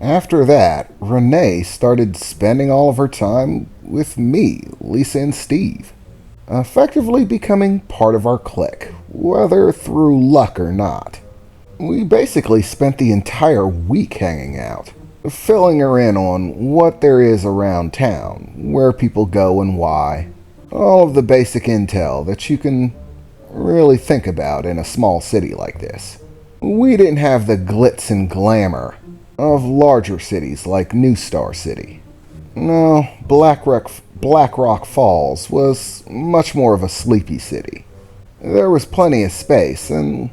After that, Renee started spending all of her time with me, Lisa, and Steve, effectively becoming part of our clique, whether through luck or not. We basically spent the entire week hanging out, filling her in on what there is around town, where people go and why, all of the basic intel that you can really think about in a small city like this. We didn't have the glitz and glamour of larger cities like New Star City. No, Black Rock Falls was much more of a sleepy city. There was plenty of space and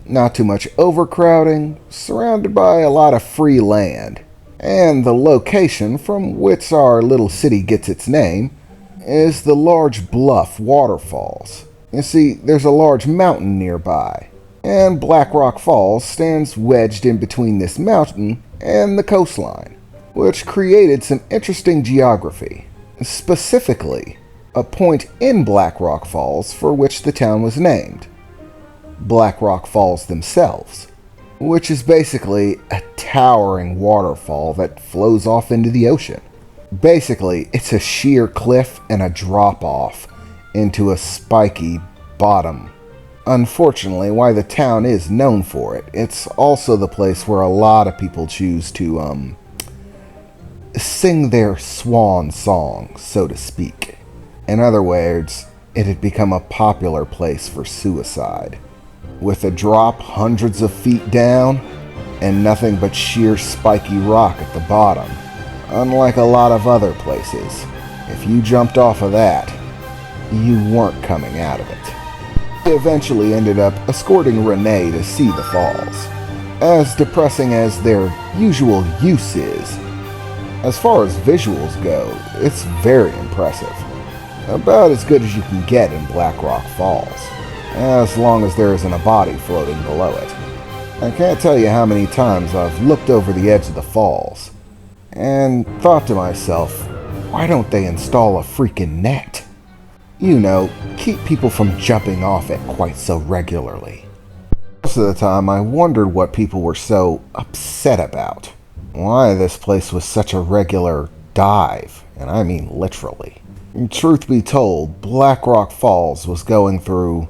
not too much overcrowding, surrounded by a lot of free land. And the location from which our little city gets its name is the large bluff waterfalls. You see, there's a large mountain nearby, and Black Rock Falls stands wedged in between this mountain and the coastline, which created some interesting geography. Specifically, a point in Black Rock Falls for which the town was named. Black Rock Falls themselves, which is basically a towering waterfall that flows off into the ocean. Basically, it's a sheer cliff and a drop-off into a spiky bottom. Unfortunately, why the town is known for it, it's also the place where a lot of people choose to, sing their swan song, so to speak. In other words, it had become a popular place for suicide, with a drop hundreds of feet down and nothing but sheer spiky rock at the bottom. Unlike a lot of other places, if you jumped off of that, you weren't coming out of it. I eventually ended up escorting Renee to see the falls, as depressing as their usual use is. As far as visuals go, it's very impressive. About as good as you can get in Black Rock Falls, as long as there isn't a body floating below it. I can't tell you how many times I've looked over the edge of the falls and thought to myself, why don't they install a freaking net? You know, keep people from jumping off it quite so regularly. Most of the time I wondered what people were so upset about. Why this place was such a regular dive, and I mean literally. Truth be told, Black Rock Falls was going through,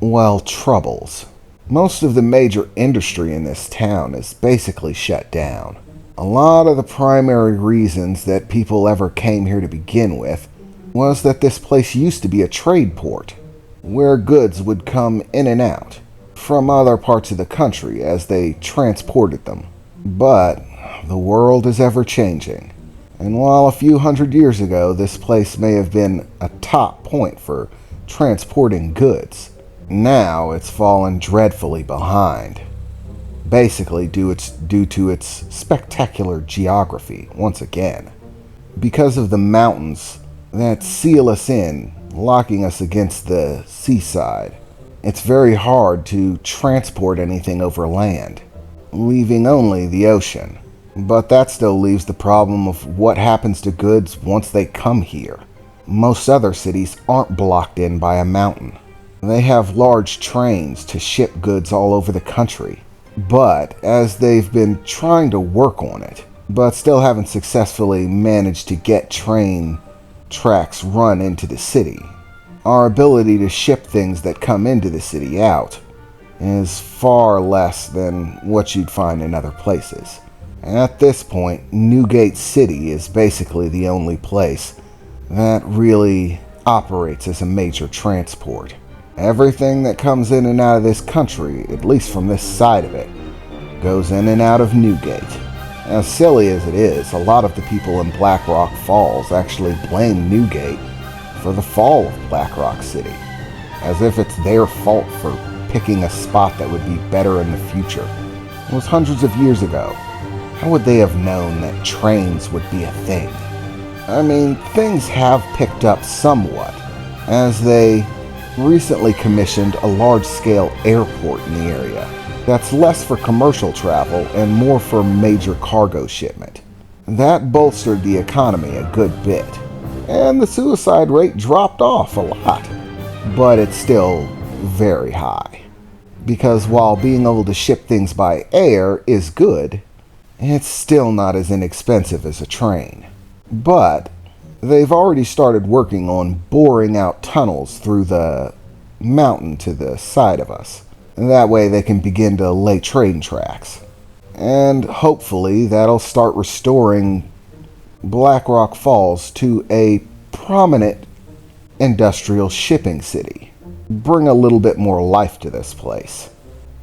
well, troubles. Most of the major industry in this town is basically shut down. A lot of the primary reasons that people ever came here to begin with was that this place used to be a trade port, where goods would come in and out from other parts of the country as they transported them. But the world is ever changing, and while a few hundred years ago this place may have been a top point for transporting goods, now it's fallen dreadfully behind. Basically due to its spectacular geography, once again. Because of the mountains that seal us in, locking us against the seaside, it's very hard to transport anything over land, leaving only the ocean. But that still leaves the problem of what happens to goods once they come here. Most other cities aren't blocked in by a mountain. They have large trains to ship goods all over the country. But as they've been trying to work on it, but still haven't successfully managed to get train tracks run into the city, our ability to ship things that come into the city out is far less than what you'd find in other places. At this point, Newgate City is basically the only place that really operates as a major transport. Everything that comes in and out of this country, at least from this side of it, goes in and out of Newgate. As silly as it is, a lot of the people in Black Rock Falls actually blame Newgate for the fall of Black Rock City, as if it's their fault for picking a spot that would be better in the future. It was hundreds of years ago. How would they have known that trains would be a thing? I mean, things have picked up somewhat, as they recently commissioned a large-scale airport in the area that's less for commercial travel and more for major cargo shipment. That bolstered the economy a good bit, and the suicide rate dropped off a lot, but it's still very high. Because while being able to ship things by air is good, It's still not as inexpensive as a train. But they've already started working on boring out tunnels through the mountain to the side of us. That way they can begin to lay train tracks. And hopefully that'll start restoring Black Rock Falls to a prominent industrial shipping city. Bring a little bit more life to this place.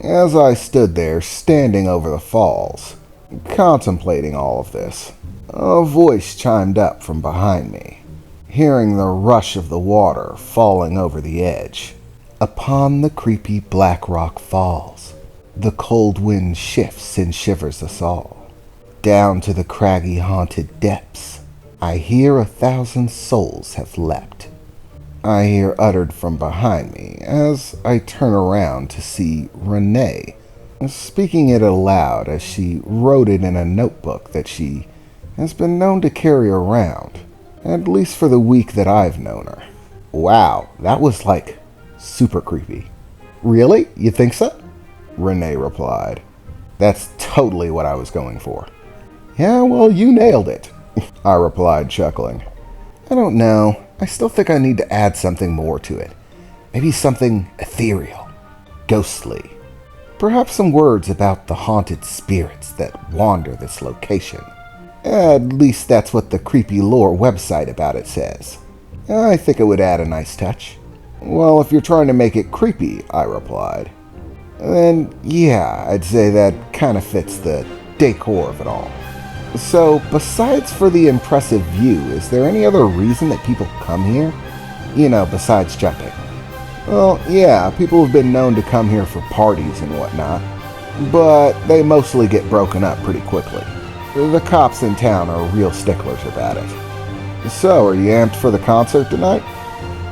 As I stood there, standing over the falls, contemplating all of this, a voice chimed up from behind me, hearing the rush of the water falling over the edge. Upon the creepy Black Rock Falls, the cold wind shifts and shivers us all. Down to the craggy haunted depths, I hear 1,000 souls have leapt. I hear uttered from behind me as I turn around to see Renee, speaking it aloud as she wrote it in a notebook that she has been known to carry around, at least for the week that I've known her. Wow, that was like super creepy. Really? You think so? Renee replied. That's totally what I was going for. Yeah, well, you nailed it, I replied, chuckling. I don't know. I still think I need to add something more to it. Maybe something ethereal, ghostly. Perhaps some words about the haunted spirits that wander this location. At least that's what the creepy lore website about it says. I think it would add a nice touch. Well, if you're trying to make it creepy, I replied, then yeah, I'd say that kind of fits the decor of it all. So, besides for the impressive view, is there any other reason that people come here? You know, besides jumping. Well, yeah, people have been known to come here for parties and whatnot, but they mostly get broken up pretty quickly. The cops in town are real sticklers about it. So, are you amped for the concert tonight?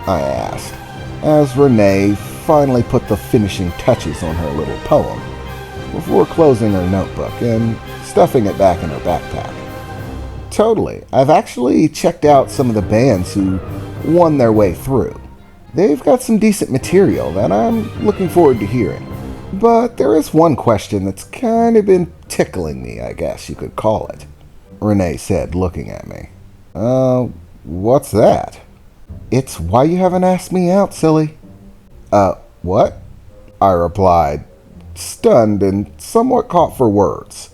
I asked, as Renee finally put the finishing touches on her little poem, before closing her notebook and stuffing it back in her backpack. Totally. I've actually checked out some of the bands who won their way through. They've got some decent material that I'm looking forward to hearing. But there is one question that's kind of been tickling me, I guess you could call it, Renee said, looking at me. What's that? It's why you haven't asked me out, silly. What? I replied, stunned and somewhat caught for words.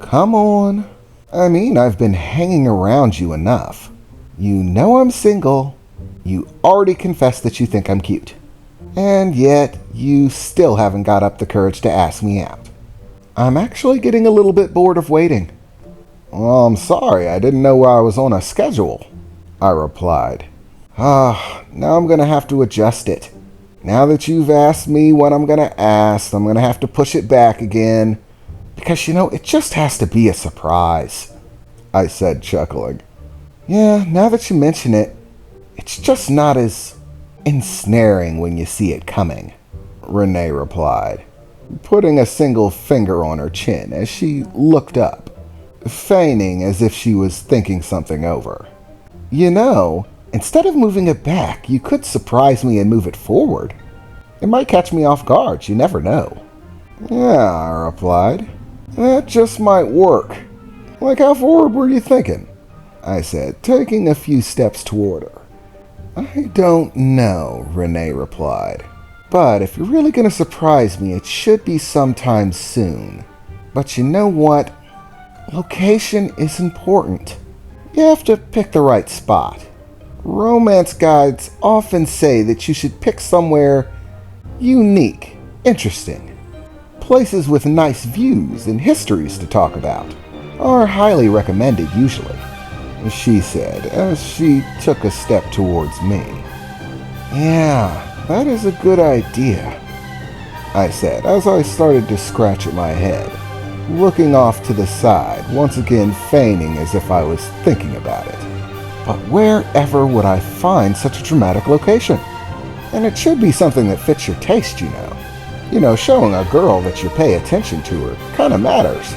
Come on. I mean, I've been hanging around you enough. You know I'm single. You already confessed that you think I'm cute. And yet, you still haven't got up the courage to ask me out. I'm actually getting a little bit bored of waiting. Well, I'm sorry, I didn't know I was on a schedule, I replied. Now I'm gonna have to adjust it. Now that you've asked me what I'm gonna ask, I'm gonna have to push it back again. Because, it just has to be a surprise, I said, chuckling. Yeah, now that you mention it, it's just not as ensnaring when you see it coming, Renee replied, putting a single finger on her chin as she looked up, feigning as if she was thinking something over. Instead of moving it back, you could surprise me and move it forward. It might catch me off guard, you never know. Yeah, I replied. That just might work. Like how forward were you thinking? I said, taking a few steps toward her. I don't know, Renee replied. But if you're really going to surprise me, it should be sometime soon. But you know what? Location is important. You have to pick the right spot. Romance guides often say that you should pick somewhere unique, interesting. Places with nice views and histories to talk about are highly recommended usually, she said as she took a step towards me. Yeah, that is a good idea, I said as I started to scratch at my head, looking off to the side, once again feigning as if I was thinking about it. But wherever would I find such a dramatic location? And it should be something that fits your taste, showing a girl that you pay attention to her kind of matters.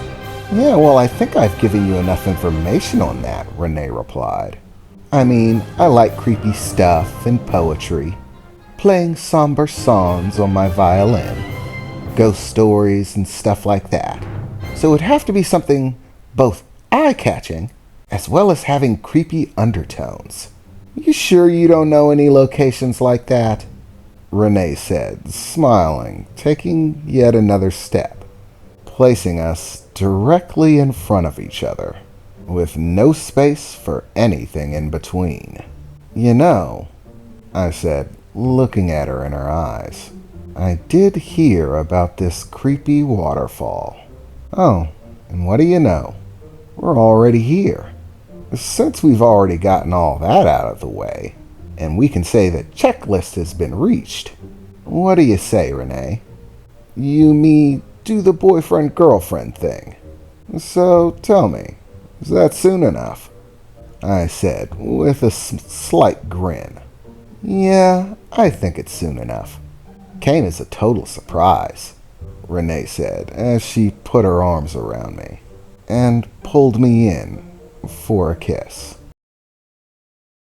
Yeah, well, I think I've given you enough information on that, Renee replied. I mean, I like creepy stuff and poetry, playing somber songs on my violin, ghost stories and stuff like that. So it'd have to be something both eye-catching as well as having creepy undertones. You sure you don't know any locations like that? Renee said, smiling, taking yet another step, placing us directly in front of each other, with no space for anything in between. You know, I said, looking at her in her eyes, I did hear about this creepy waterfall. Oh, and what do you know? We're already here. Since we've already gotten all that out of the way, and we can say the checklist has been reached, what do you say, Renee? You me do the boyfriend-girlfriend thing. So tell me, is that soon enough? I said, with a slight grin. Yeah, I think it's soon enough. Came as a total surprise, Renee said as she put her arms around me and pulled me in for a kiss.